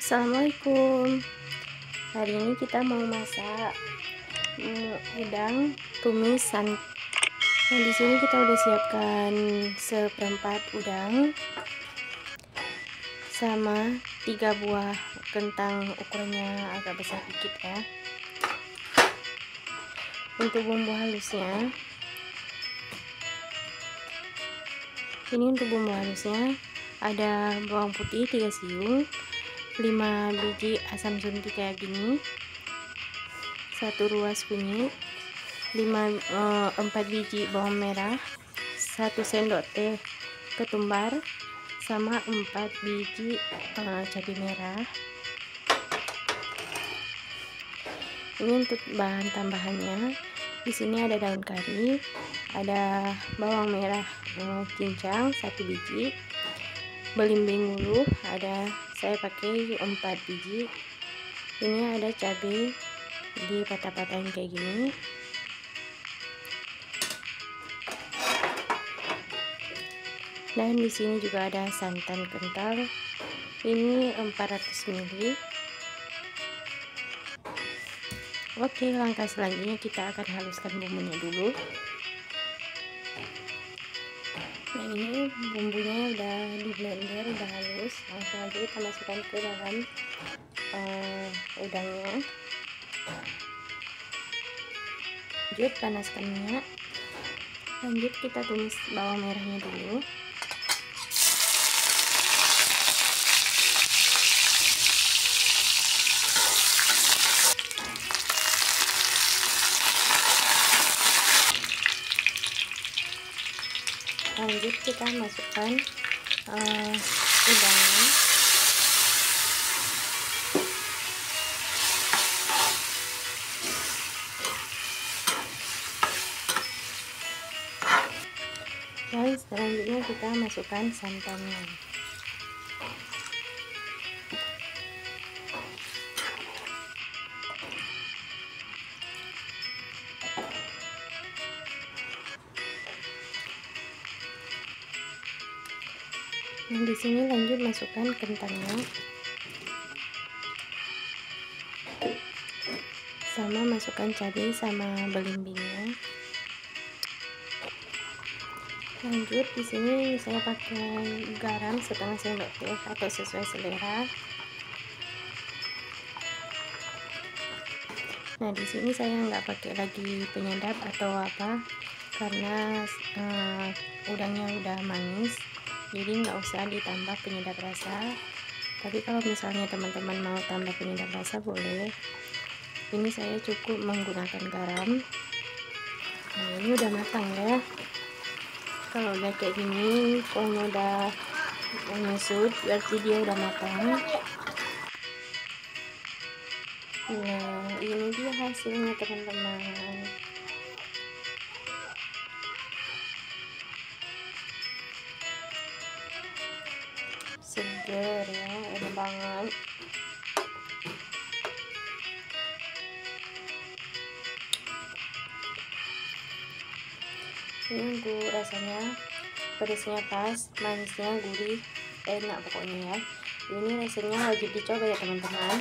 Assalamualaikum. Hari ini kita mau masak udang tumis santan. Nah, di sini kita udah siapkan seperempat udang sama 3 buah kentang, ukurannya agak besar dikit ya. Untuk bumbu halusnya, ada bawang putih 3 siung, 5 biji asam suntik kayak gini, 1 ruas kunyit, 4 biji bawang merah, 1 sendok teh ketumbar, sama 4 biji cabai merah. Ini untuk bahan tambahannya. Di sini ada daun kari, ada bawang merah cincang 1 biji, belimbing ulu saya pakai 4 biji. Ini ada cabai dipatah-patahin kayak gini. Dan di sini juga ada santan kental. Ini 400 ml. Oke, langkah selanjutnya kita akan haluskan bumbunya dulu. Nah, ini bumbunya udah di blender, udah halus. Langsung aja kita masukkan ke dalam udangnya. Lanjut panaskan minyak. Lanjut kita tumis bawang merahnya dulu. Lanjut kita masukkan udangnya. Dan selanjutnya kita masukkan santannya. Nah, di sini lanjut masukkan kentangnya, sama masukkan cabai sama belimbingnya. Lanjut di sini saya pakai garam setengah sendok teh atau sesuai selera. Nah, di sini saya nggak pakai lagi penyedap atau apa, karena udangnya udah manis, jadi nggak usah ditambah penyedap rasa. Tapi kalau misalnya teman-teman mau tambah penyedap rasa boleh. Ini saya cukup menggunakan garam. Nah, ini udah matang ya. Kalau udah kayak gini, pokoknya udah menyusut, berarti dia udah matang. Nah, ini dia hasilnya teman-teman. Seger ya, enak banget. Ini untuk rasanya, pedasnya pas, manisnya gurih, enak pokoknya ya. Ini rasanya wajib dicoba ya teman-teman.